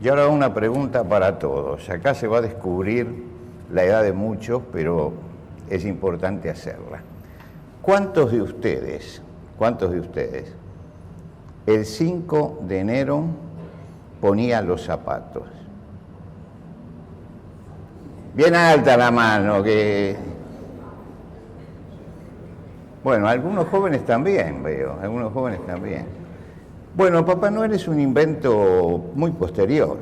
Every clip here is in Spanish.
Y ahora una pregunta para todos. Acá se va a descubrir la edad de muchos, pero es importante hacerla. ¿Cuántos de ustedes, el 5 de enero ponían los zapatos? Bien alta la mano, que... Bueno, algunos jóvenes también, veo, algunos jóvenes también. Bueno, Papá Noel es un invento muy posterior.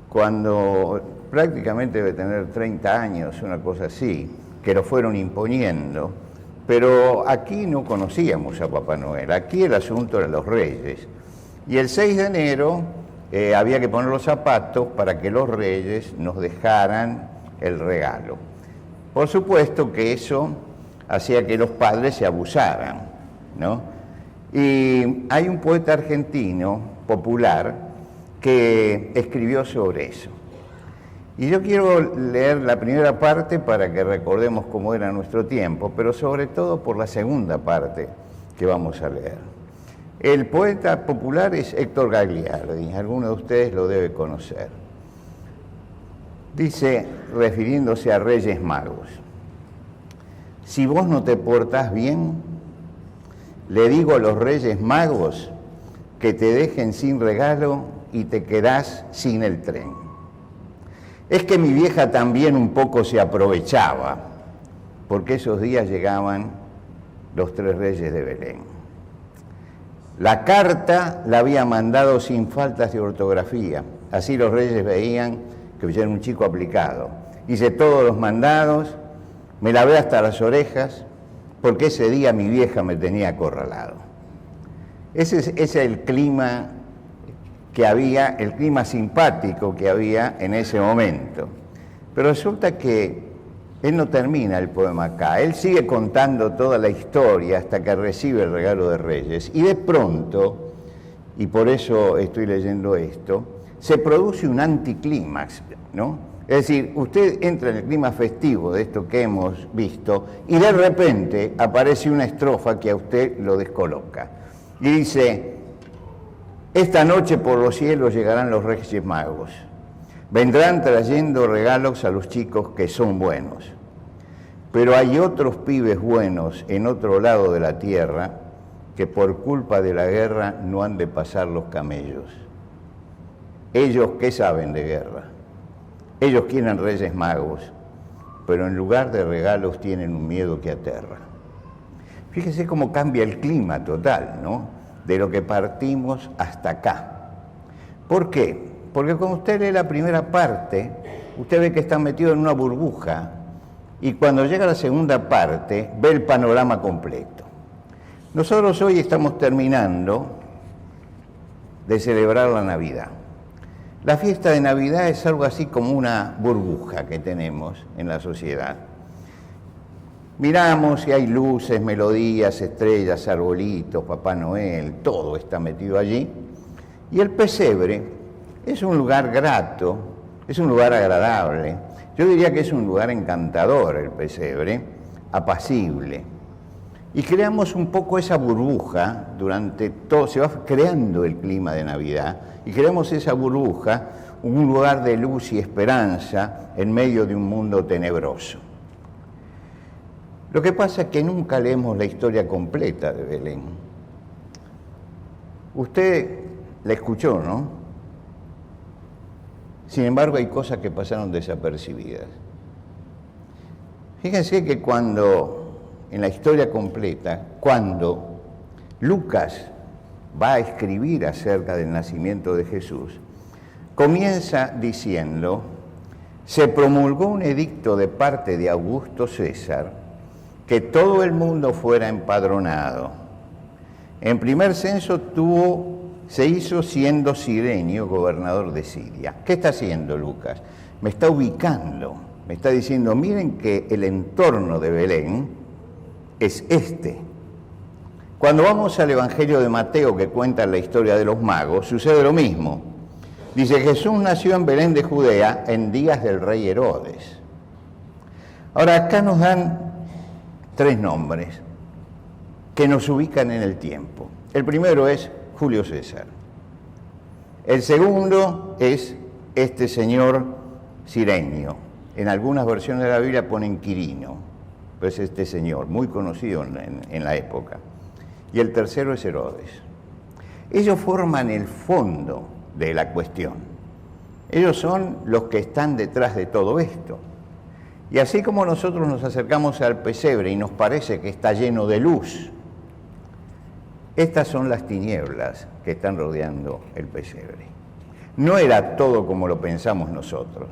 Cuando prácticamente debe tener 30 años, una cosa así, que lo fueron imponiendo. Pero aquí no conocíamos a Papá Noel, aquí el asunto eran los reyes. Y el 6 de enero había que poner los zapatos para que los reyes nos dejaran el regalo. Por supuesto que eso hacía que los padres se abusaran, ¿no? Y hay un poeta argentino popular que escribió sobre eso. Y yo quiero leer la primera parte para que recordemos cómo era nuestro tiempo, pero sobre todo por la segunda parte que vamos a leer. El poeta popular es Héctor Gagliardi, alguno de ustedes lo debe conocer. Dice, refiriéndose a Reyes Magos: si vos no te portás bien, le digo a los Reyes Magos que te dejen sin regalo y te quedás sin el tren. Es que mi vieja también un poco se aprovechaba, porque esos días llegaban los 3 reyes de Belén. La carta la había mandado sin faltas de ortografía, así los reyes veían que yo era un chico aplicado. Hice todos los mandados, me lavé hasta las orejas, porque ese día mi vieja me tenía acorralado. Ese es el clima que había, el clima simpático que había en ese momento. Pero resulta que él no termina el poema acá, él sigue contando toda la historia hasta que recibe el regalo de Reyes, y de pronto, y por eso estoy leyendo esto, se produce un anticlímax, ¿no? Es decir, usted entra en el clima festivo de esto que hemos visto y de repente aparece una estrofa que a usted lo descoloca. Y dice: esta noche por los cielos llegarán los Reyes Magos. Vendrán trayendo regalos a los chicos que son buenos. Pero hay otros pibes buenos en otro lado de la tierra que por culpa de la guerra no han de pasar los camellos. Ellos, ¿qué saben de guerra? Ellos quieren Reyes Magos, pero en lugar de regalos tienen un miedo que aterra. Fíjese cómo cambia el clima total, ¿no? De lo que partimos hasta acá. ¿Por qué? Porque cuando usted lee la primera parte, usted ve que está metido en una burbuja, y cuando llega la segunda parte, ve el panorama completo. Nosotros hoy estamos terminando de celebrar la Navidad. La fiesta de Navidad es algo así como una burbuja que tenemos en la sociedad. Miramos y hay luces, melodías, estrellas, arbolitos, Papá Noel, todo está metido allí. Y el pesebre es un lugar grato, es un lugar agradable. Yo diría que es un lugar encantador el pesebre, apacible. Y creamos un poco esa burbuja durante todo, se va creando el clima de Navidad, y creamos esa burbuja, un lugar de luz y esperanza en medio de un mundo tenebroso. Lo que pasa es que nunca leemos la historia completa de Belén. Usted la escuchó, ¿no? Sin embargo, hay cosas que pasaron desapercibidas. Fíjense que en la historia completa, cuando Lucas va a escribir acerca del nacimiento de Jesús, comienza diciendo: se promulgó un edicto de parte de Augusto César que todo el mundo fuera empadronado. En primer censo se hizo siendo Cirenio gobernador de Siria. ¿Qué está haciendo Lucas? Me está ubicando, me está diciendo: miren que el entorno de Belén es este. Cuando vamos al Evangelio de Mateo, que cuenta la historia de los magos, sucede lo mismo. Dice: Jesús nació en Belén de Judea en días del rey Herodes. Ahora, acá nos dan 3 nombres que nos ubican en el tiempo. El primero es Julio César. El segundo es este señor Cirenio. En algunas versiones de la Biblia ponen Quirino, pero es este señor, muy conocido en la época. Y el tercero es Herodes. Ellos forman el fondo de la cuestión. Ellos son los que están detrás de todo esto. Y así como nosotros nos acercamos al pesebre y nos parece que está lleno de luz, estas son las tinieblas que están rodeando el pesebre. No era todo como lo pensamos nosotros,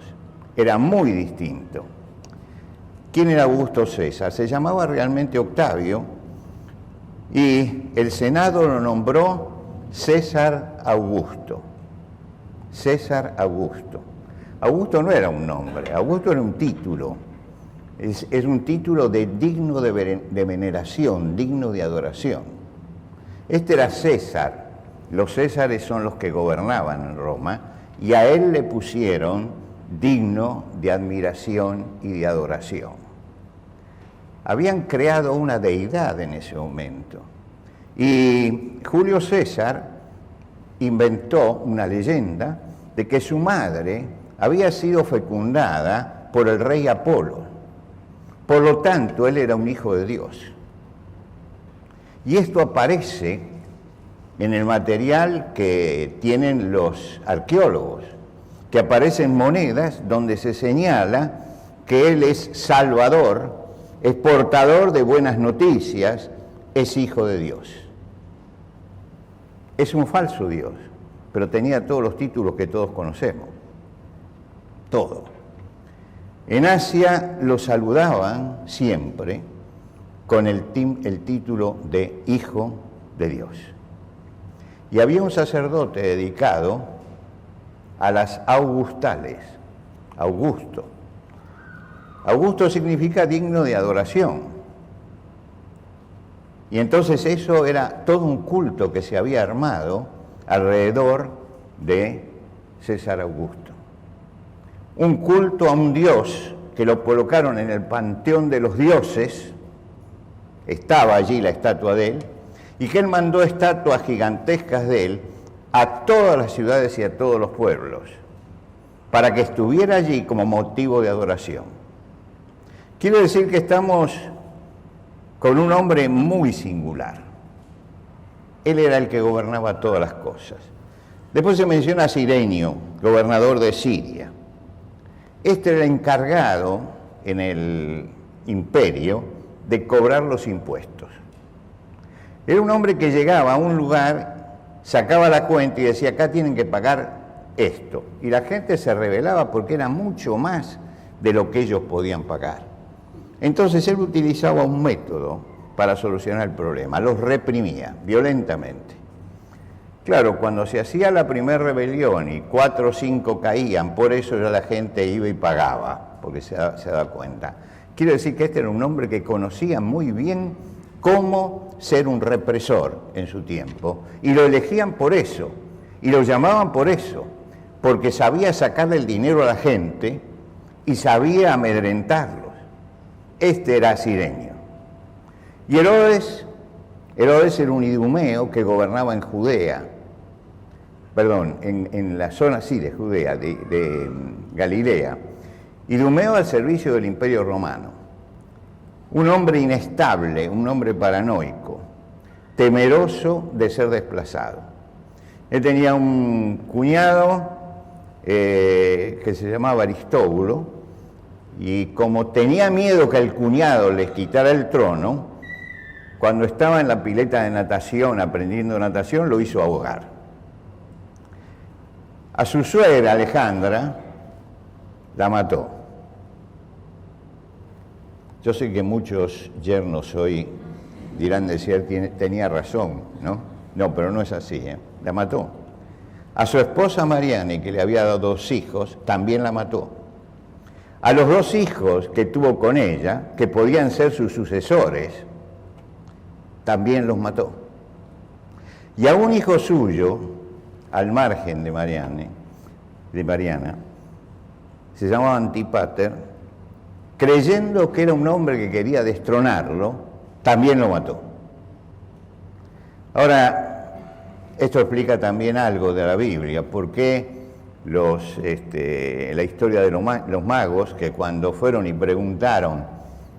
era muy distinto. ¿Quién era Augusto César? Se llamaba realmente Octavio y el Senado lo nombró César Augusto. César Augusto. Augusto no era un nombre, Augusto era un título. Es un título digno de veneración, digno de adoración. Este era César. Los Césares son los que gobernaban en Roma y a él le pusieron digno de admiración y de adoración. Habían creado una deidad en ese momento. Y Julio César inventó una leyenda de que su madre había sido fecundada por el rey Apolo. Por lo tanto, él era un hijo de Dios. Y esto aparece en el material que tienen los arqueólogos, que aparecen monedas donde se señala que él es salvador, es portador de buenas noticias, es hijo de Dios. Es un falso Dios, pero tenía todos los títulos que todos conocemos. Todo. En Asia lo saludaban siempre con el título de Hijo de Dios. Y había un sacerdote dedicado a las augustales, Augusto. Augusto significa digno de adoración. Y entonces eso era todo un culto que se había armado alrededor de César Augusto. Un culto a un dios que lo colocaron en el panteón de los dioses, estaba allí la estatua de él, y que él mandó estatuas gigantescas de él a todas las ciudades y a todos los pueblos, para que estuviera allí como motivo de adoración. Quiero decir que estamos con un hombre muy singular. Él era el que gobernaba todas las cosas. Después se menciona a Cirenio, gobernador de Siria. Este era el encargado en el imperio de cobrar los impuestos. Era un hombre que llegaba a un lugar, sacaba la cuenta y decía, acá tienen que pagar esto. Y la gente se rebelaba porque era mucho más de lo que ellos podían pagar. Entonces él utilizaba un método para solucionar el problema, los reprimía violentamente. Claro, cuando se hacía la primera rebelión y 4 o 5 caían, por eso ya la gente iba y pagaba, porque se da cuenta. Quiero decir que este era un hombre que conocía muy bien cómo ser un represor en su tiempo, y lo elegían por eso, y lo llamaban por eso, porque sabía sacarle el dinero a la gente y sabía amedrentarlos. Este era Cirenio. Y Herodes era un idumeo que gobernaba en Judea, en la zona así de Judea, de Galilea, idumeo al servicio del Imperio Romano. Un hombre inestable, un hombre paranoico, temeroso de ser desplazado. Él tenía un cuñado que se llamaba Aristóbulo, y como tenía miedo que el cuñado les quitara el trono, cuando estaba en la pileta de natación, aprendiendo natación, lo hizo ahogar. A su suegra, Alejandra, la mató. Yo sé que muchos yernos hoy dirán decir, tenía razón, ¿no? No, pero no es así, ¿eh? La mató. A su esposa Mariane, que le había dado 2 hijos, también la mató. A los 2 hijos que tuvo con ella, que podían ser sus sucesores, también los mató. Y a un hijo suyo, al margen de Mariana, se llamaba Antípater, creyendo que era un hombre que quería destronarlo, también lo mató. Ahora, Esto explica también algo de la Biblia, por qué la historia de los magos, que cuando fueron y preguntaron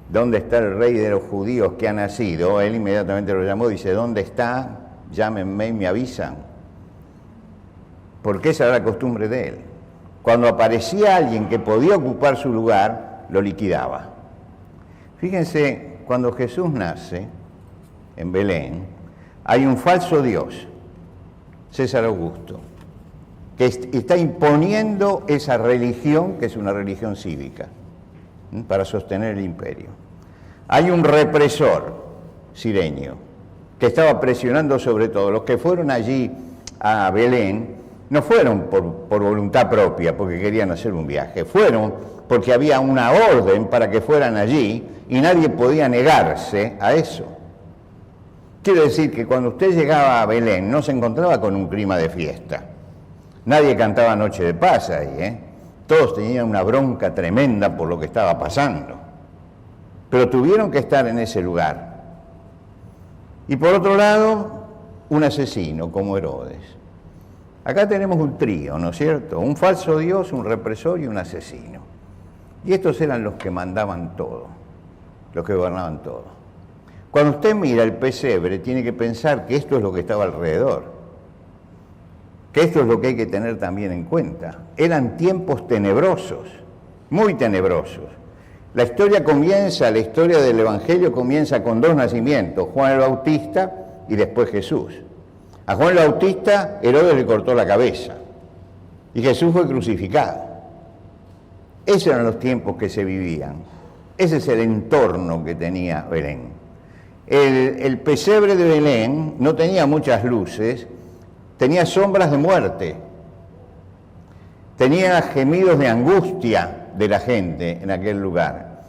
¿dónde está el rey de los judíos que ha nacido? Él inmediatamente lo llamó, dice, ¿dónde está? Llámenme y me avisan. Porque esa era la costumbre de él. Cuando aparecía alguien que podía ocupar su lugar, lo liquidaba. Fíjense, cuando Jesús nace en Belén, hay un falso Dios, César Augusto, que está imponiendo esa religión, que es una religión cívica, para sostener el imperio. Hay un represor sirenio que estaba presionando sobre todo. Los que fueron allí a Belén no fueron por voluntad propia, porque querían hacer un viaje, fueron porque había una orden para que fueran allí y nadie podía negarse a eso. Quiero decir que cuando usted llegaba a Belén no se encontraba con un clima de fiesta. Nadie cantaba Noche de Paz ahí, Todos tenían una bronca tremenda por lo que estaba pasando. Pero tuvieron que estar en ese lugar. Y por otro lado, un asesino como Herodes. Acá tenemos un trío, ¿no es cierto? Un falso Dios, un represor y un asesino. Y estos eran los que mandaban todo, los que gobernaban todo. Cuando usted mira el pesebre, tiene que pensar que esto es lo que estaba alrededor, que esto es lo que hay que tener también en cuenta. Eran tiempos tenebrosos, muy tenebrosos. La historia del Evangelio comienza con dos nacimientos, Juan el Bautista y después Jesús. A Juan el Bautista Herodes le cortó la cabeza y Jesús fue crucificado. Esos eran los tiempos que se vivían. Ese es el entorno que tenía Belén. El pesebre de Belén no tenía muchas luces, tenía sombras de muerte, tenía gemidos de angustia de la gente en aquel lugar.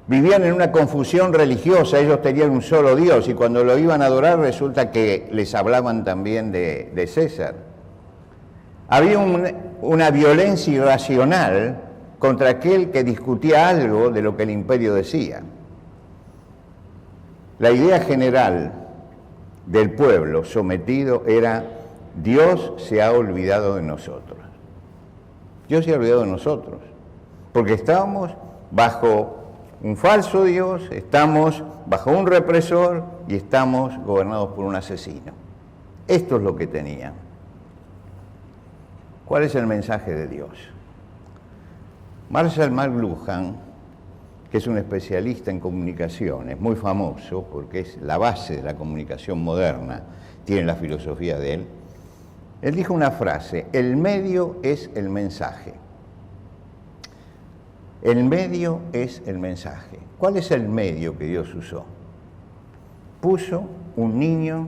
Vivían en una confusión religiosa, ellos tenían un solo Dios y cuando lo iban a adorar resulta que les hablaban también de César. Había una violencia irracional contra aquel que discutía algo de lo que el imperio decía. La idea general del pueblo sometido era: Dios se ha olvidado de nosotros. Dios se ha olvidado de nosotros, porque estábamos bajo un falso Dios, estamos bajo un represor y estamos gobernados por un asesino. Esto es lo que tenían. ¿Cuál es el mensaje de Dios? Marshall McLuhan, que es un especialista en comunicaciones, muy famoso porque es la base de la comunicación moderna, tiene la filosofía de él, él dijo una frase: el medio es el mensaje. El medio es el mensaje. ¿Cuál es el medio que Dios usó? Puso un niño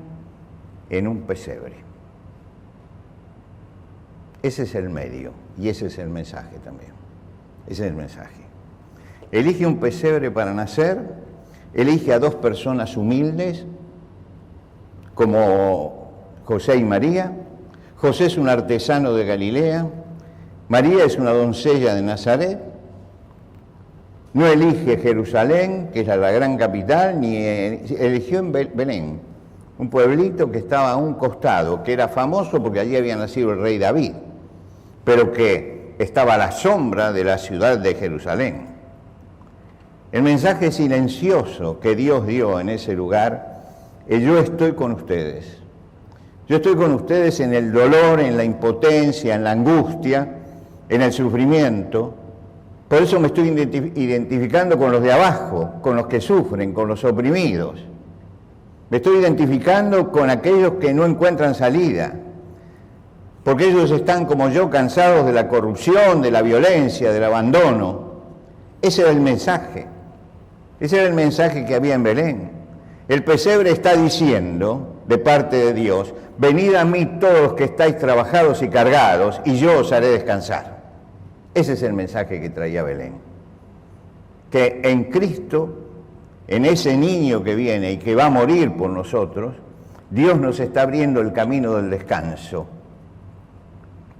en un pesebre. Ese es el medio y ese es el mensaje también. Ese es el mensaje. Elige un pesebre para nacer, elige a dos personas humildes como José y María. José es un artesano de Galilea, María es una doncella de Nazaret. No elige Jerusalén, que es la gran capital, ni eligió en Belén, un pueblito que estaba a un costado, que era famoso porque allí había nacido el rey David, pero que estaba a la sombra de la ciudad de Jerusalén. El mensaje silencioso que Dios dio en ese lugar es: yo estoy con ustedes. Yo estoy con ustedes en el dolor, en la impotencia, en la angustia, en el sufrimiento. Por eso me estoy identificando con los de abajo, con los que sufren, con los oprimidos. Me estoy identificando con aquellos que no encuentran salida, porque ellos están como yo, cansados de la corrupción, de la violencia, del abandono. Ese era el mensaje. Ese era el mensaje que había en Belén. El pesebre está diciendo, de parte de Dios: venid a mí todos los que estáis trabajados y cargados, y yo os haré descansar. Ese es el mensaje que traía Belén. Que en Cristo, en ese niño que viene y que va a morir por nosotros, Dios nos está abriendo el camino del descanso.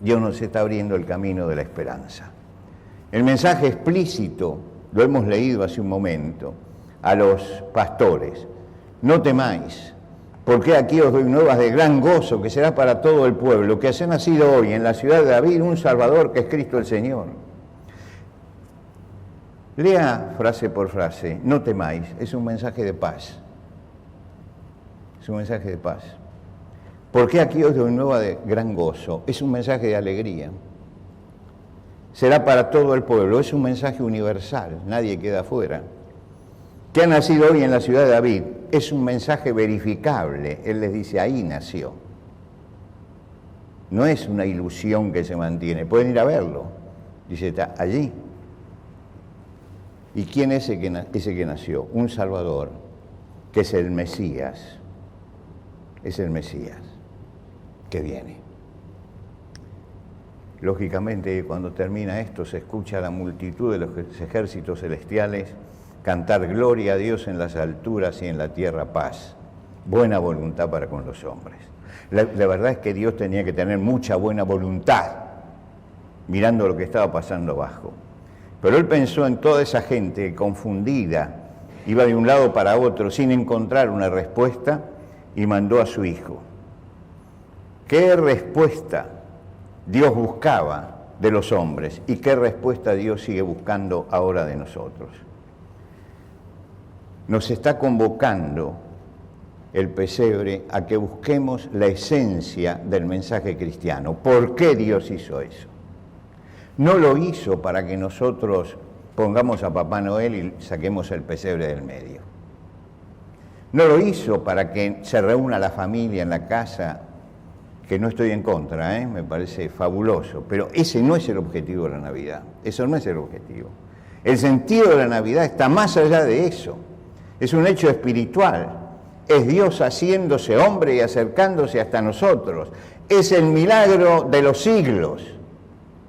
Dios nos está abriendo el camino de la esperanza. El mensaje explícito, lo hemos leído hace un momento, a los pastores: no temáis, Porque aquí os doy nuevas de gran gozo, que será para todo el pueblo, que ha nacido hoy en la ciudad de David un Salvador, que es Cristo el Señor. Lea frase por frase, no temáis, es un mensaje de paz. Es un mensaje de paz. Porque aquí os doy nueva de gran gozo, es un mensaje de alegría. Será para todo el pueblo, es un mensaje universal, nadie queda afuera. Que ha nacido hoy en la ciudad de David, es un mensaje verificable. Él les dice, ahí nació. No es una ilusión que se mantiene, pueden ir a verlo. Dice, está allí. ¿Y quién es ese que nació? Un Salvador, que es el Mesías. Es el Mesías que viene. Lógicamente, cuando termina esto, se escucha a la multitud de los ejércitos celestiales cantar gloria a Dios en las alturas y en la tierra paz, buena voluntad para con los hombres. La verdad es que Dios tenía que tener mucha buena voluntad, mirando lo que estaba pasando abajo. Pero Él pensó en toda esa gente confundida, iba de un lado para otro sin encontrar una respuesta, y mandó a su Hijo. ¿Qué respuesta Dios buscaba de los hombres y qué respuesta Dios sigue buscando ahora de nosotros? Nos está convocando el pesebre a que busquemos la esencia del mensaje cristiano. ¿Por qué Dios hizo eso? No lo hizo para que nosotros pongamos a Papá Noel y saquemos el pesebre del medio. No lo hizo para que se reúna la familia en la casa, que no estoy en contra, me parece fabuloso, pero ese no es el objetivo de la Navidad. Eso no es el objetivo. El sentido de la Navidad está más allá de eso. Es un hecho espiritual, es Dios haciéndose hombre y acercándose hasta nosotros. Es el milagro de los siglos.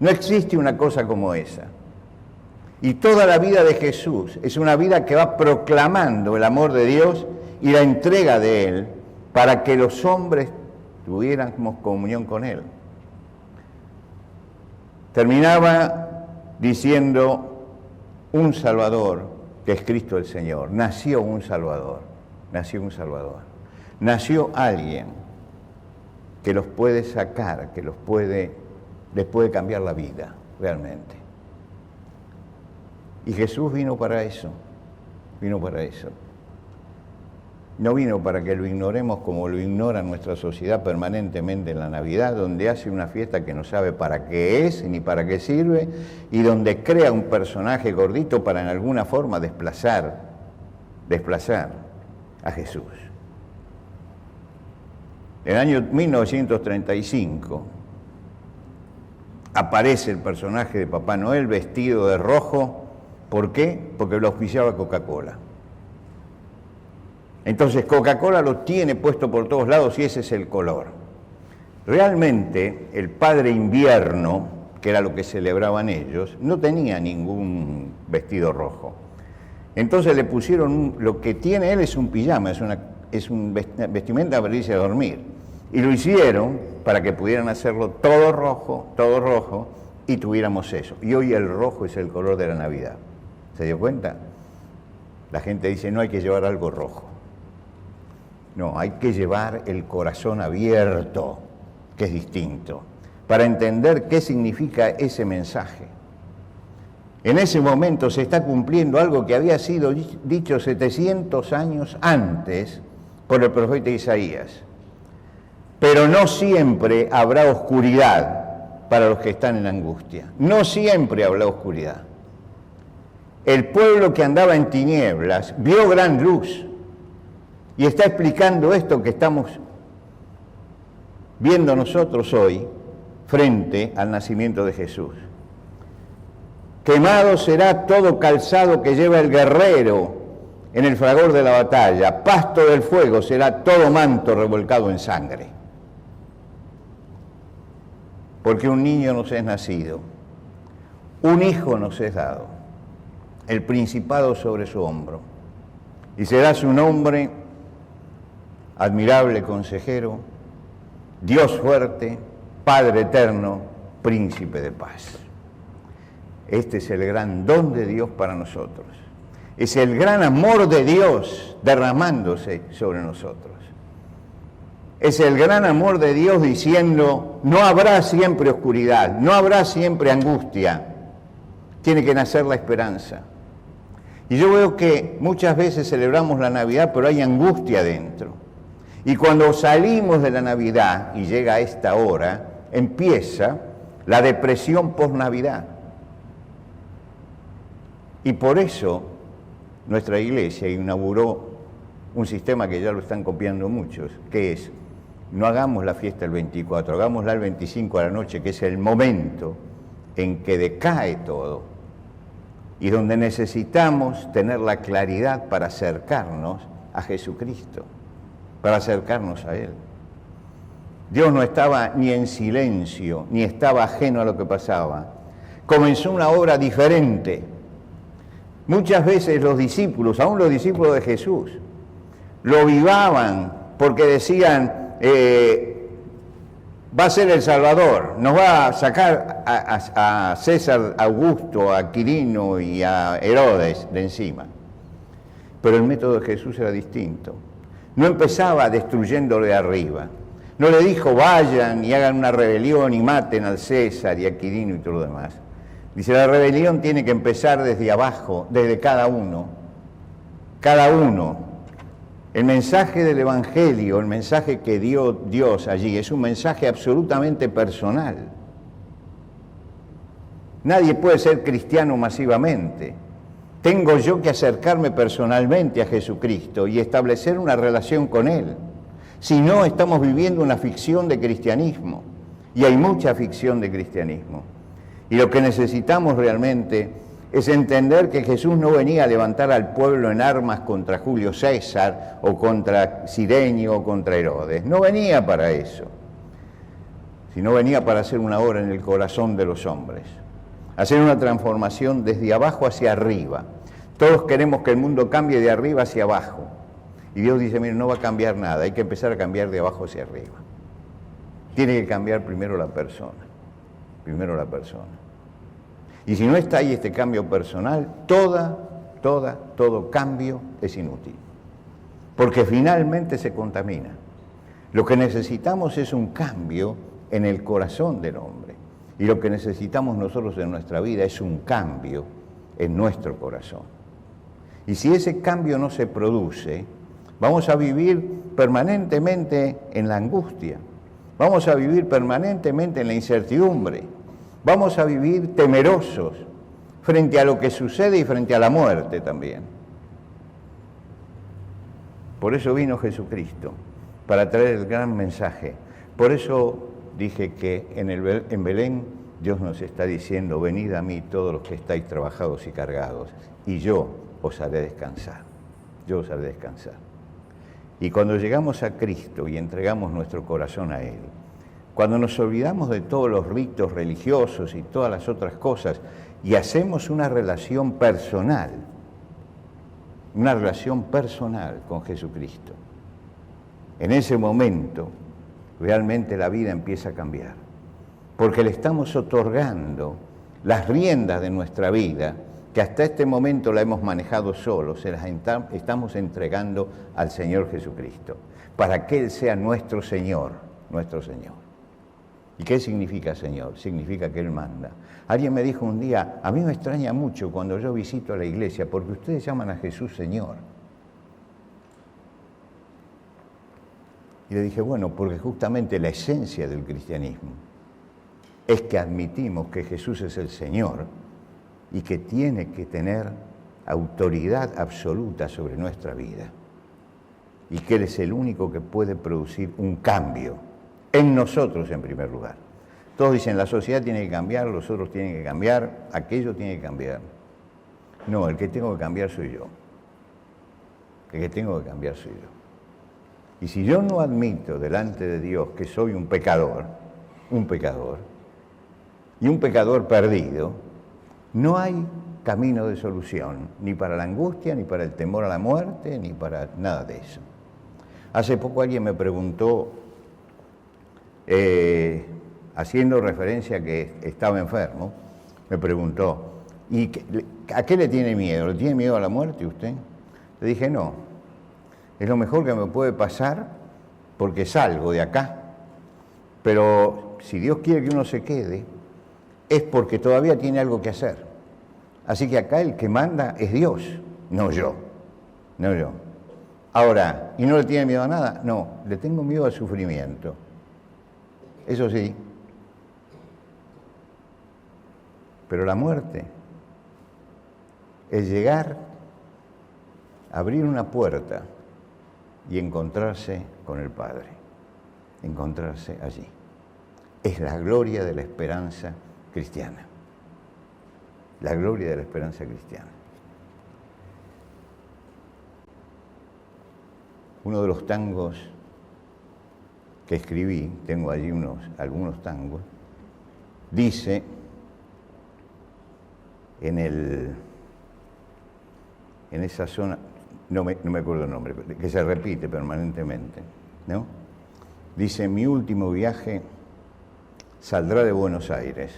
No existe una cosa como esa. Y toda la vida de Jesús es una vida que va proclamando el amor de Dios y la entrega de Él para que los hombres tuviéramos comunión con Él. Terminaba diciendo un Salvador, que es Cristo el Señor. Nació un Salvador, nació un Salvador. Nació alguien que los puede sacar, que les puede cambiar la vida, realmente. Y Jesús vino para eso, vino para eso. No vino para que lo ignoremos como lo ignora nuestra sociedad permanentemente en la Navidad, donde hace una fiesta que no sabe para qué es ni para qué sirve, y donde crea un personaje gordito para en alguna forma desplazar a Jesús. En el año 1935 aparece el personaje de Papá Noel vestido de rojo. ¿Por qué? Porque lo auspiciaba Coca-Cola. Entonces Coca-Cola lo tiene puesto por todos lados y ese es el color. Realmente el Padre Invierno, que era lo que celebraban ellos, no tenía ningún vestido rojo. Entonces le pusieron, lo que tiene él es un pijama, es una vestimenta para irse a dormir. Y lo hicieron para que pudieran hacerlo todo rojo, y tuviéramos eso. Y hoy el rojo es el color de la Navidad. ¿Se dio cuenta? La gente dice, no hay que llevar algo rojo. No, hay que llevar el corazón abierto, que es distinto, para entender qué significa ese mensaje. En ese momento se está cumpliendo algo que había sido dicho 700 años antes por el profeta Isaías. Pero no siempre habrá oscuridad para los que están en angustia. No siempre habrá oscuridad. El pueblo que andaba en tinieblas vio gran luz. Y está explicando esto que estamos viendo nosotros hoy frente al nacimiento de Jesús. Quemado será todo calzado que lleva el guerrero en el fragor de la batalla. Pasto del fuego será todo manto revolcado en sangre. Porque un niño nos es nacido, un hijo nos es dado, el principado sobre su hombro. Y será su nombre admirable consejero, Dios fuerte, Padre eterno, príncipe de paz. Este es el gran don de Dios para nosotros. Es el gran amor de Dios derramándose sobre nosotros. Es el gran amor de Dios diciendo, no habrá siempre oscuridad, no habrá siempre angustia. Tiene que nacer la esperanza. Y yo veo que muchas veces celebramos la Navidad, pero hay angustia dentro. Y cuando salimos de la Navidad y llega esta hora, empieza la depresión post-Navidad. Y por eso nuestra iglesia inauguró un sistema que ya lo están copiando muchos, que es, no hagamos la fiesta el 24, hagámosla el 25 a la noche, que es el momento en que decae todo y donde necesitamos tener la claridad para acercarnos a Jesucristo, para acercarnos a Él. Dios no estaba ni en silencio, ni estaba ajeno a lo que pasaba. Comenzó una obra diferente. Muchas veces los discípulos, aún los discípulos de Jesús, lo vivaban porque decían, va a ser el Salvador, nos va a sacar a César Augusto, a Quirino y a Herodes de encima. Pero el método de Jesús era distinto. No empezaba destruyéndolo de arriba. No le dijo, vayan y hagan una rebelión y maten al César y a Quirino y todo lo demás. Dice, la rebelión tiene que empezar desde abajo, desde cada uno. Cada uno. El mensaje del Evangelio, el mensaje que dio Dios allí, es un mensaje absolutamente personal. Nadie puede ser cristiano masivamente. Tengo yo que acercarme personalmente a Jesucristo y establecer una relación con Él. Si no, estamos viviendo una ficción de cristianismo. Y hay mucha ficción de cristianismo. Y lo que necesitamos realmente es entender que Jesús no venía a levantar al pueblo en armas contra Julio César o contra Cirenio o contra Herodes. No venía para eso, sino venía para hacer una obra en el corazón de los hombres, hacer una transformación desde abajo hacia arriba. Todos queremos que el mundo cambie de arriba hacia abajo. Y Dios dice, mire, no va a cambiar nada, hay que empezar a cambiar de abajo hacia arriba. Tiene que cambiar primero la persona, primero la persona. Y si no está ahí este cambio personal, todo cambio es inútil. Porque finalmente se contamina. Lo que necesitamos es un cambio en el corazón del hombre. Y lo que necesitamos nosotros en nuestra vida es un cambio en nuestro corazón. Y si ese cambio no se produce, vamos a vivir permanentemente en la angustia. Vamos a vivir permanentemente en la incertidumbre. Vamos a vivir temerosos frente a lo que sucede y frente a la muerte también. Por eso vino Jesucristo, para traer el gran mensaje. Por eso dije que en Belén Dios nos está diciendo, venid a mí todos los que estáis trabajados y cargados, y yo os haré descansar. Yo os haré descansar. Y cuando llegamos a Cristo y entregamos nuestro corazón a Él, cuando nos olvidamos de todos los ritos religiosos y todas las otras cosas y hacemos una relación personal con Jesucristo, en ese momento realmente la vida empieza a cambiar, porque le estamos otorgando las riendas de nuestra vida, que hasta este momento la hemos manejado solos, se las estamos entregando al Señor Jesucristo, para que Él sea nuestro Señor, nuestro Señor. ¿Y qué significa Señor? Significa que Él manda. Alguien me dijo un día, a mí me extraña mucho cuando yo visito a la iglesia, porque ustedes llaman a Jesús Señor. Y le dije, bueno, porque justamente la esencia del cristianismo es que admitimos que Jesús es el Señor y que tiene que tener autoridad absoluta sobre nuestra vida. Y que Él es el único que puede producir un cambio en nosotros en primer lugar. Todos dicen, la sociedad tiene que cambiar, los otros tienen que cambiar, aquello tiene que cambiar. No, el que tengo que cambiar soy yo. El que tengo que cambiar soy yo. Y si yo no admito delante de Dios que soy un pecador, y un pecador perdido, no hay camino de solución, ni para la angustia, ni para el temor a la muerte, ni para nada de eso. Hace poco alguien me preguntó, haciendo referencia a que estaba enfermo, me preguntó, ¿y a qué le tiene miedo? ¿Le tiene miedo a la muerte usted? Le dije, no, es lo mejor que me puede pasar porque salgo de acá. Pero si Dios quiere que uno se quede, es porque todavía tiene algo que hacer. Así que acá el que manda es Dios, no yo. No yo. Ahora, ¿y no le tiene miedo a nada? No, le tengo miedo al sufrimiento. Eso sí. Pero la muerte es llegar, abrir una puerta y encontrarse con el Padre. Encontrarse allí. Es la gloria de la esperanza cristiana. La gloria de la esperanza cristiana. Uno de los tangos que escribí, tengo allí algunos tangos, dice en esa zona, no me acuerdo el nombre, que se repite permanentemente, ¿no? Dice: mi último viaje saldrá de Buenos Aires.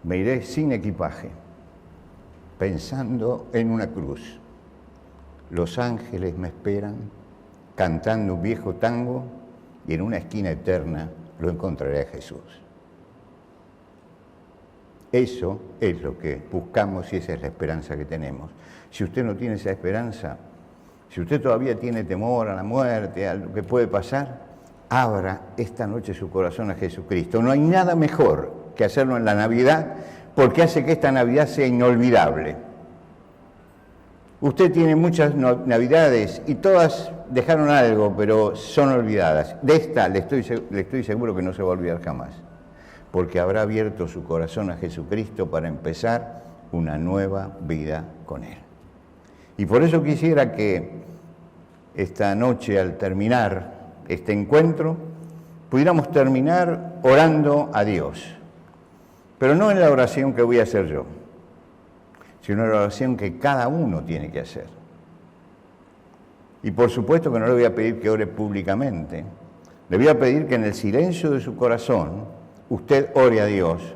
Me iré sin equipaje, pensando en una cruz. Los ángeles me esperan, cantando un viejo tango, y en una esquina eterna lo encontraré a Jesús. Eso es lo que buscamos y esa es la esperanza que tenemos. Si usted no tiene esa esperanza, si usted todavía tiene temor a la muerte, a lo que puede pasar, abra esta noche su corazón a Jesucristo. No hay nada mejor que hacerlo en la Navidad, porque hace que esta Navidad sea inolvidable. Usted tiene muchas Navidades y todas dejaron algo, pero son olvidadas. De esta le estoy seguro que no se va a olvidar jamás, porque habrá abierto su corazón a Jesucristo para empezar una nueva vida con Él. Y por eso quisiera que esta noche, al terminar este encuentro, pudiéramos terminar orando a Dios. Pero no en la oración que voy a hacer yo, sino en la oración que cada uno tiene que hacer. Y por supuesto que no le voy a pedir que ore públicamente. Le voy a pedir que en el silencio de su corazón usted ore a Dios,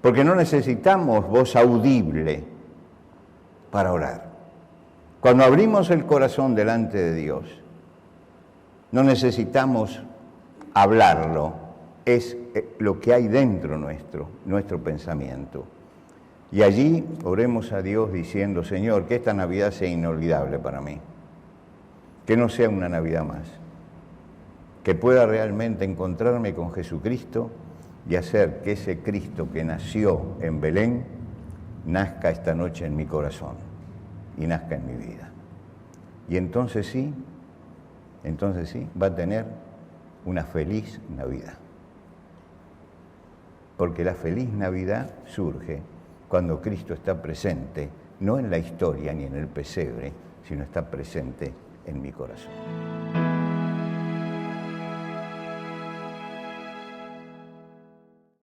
porque no necesitamos voz audible para orar. Cuando abrimos el corazón delante de Dios, no necesitamos hablarlo, es lo que hay dentro nuestro pensamiento. Y allí oremos a Dios diciendo: Señor, que esta Navidad sea inolvidable para mí, que no sea una Navidad más, que pueda realmente encontrarme con Jesucristo y hacer que ese Cristo que nació en Belén nazca esta noche en mi corazón y nazca en mi vida. Y entonces sí, va a tener una feliz Navidad. Porque la feliz Navidad surge cuando Cristo está presente, no en la historia ni en el pesebre, sino está presente en mi corazón.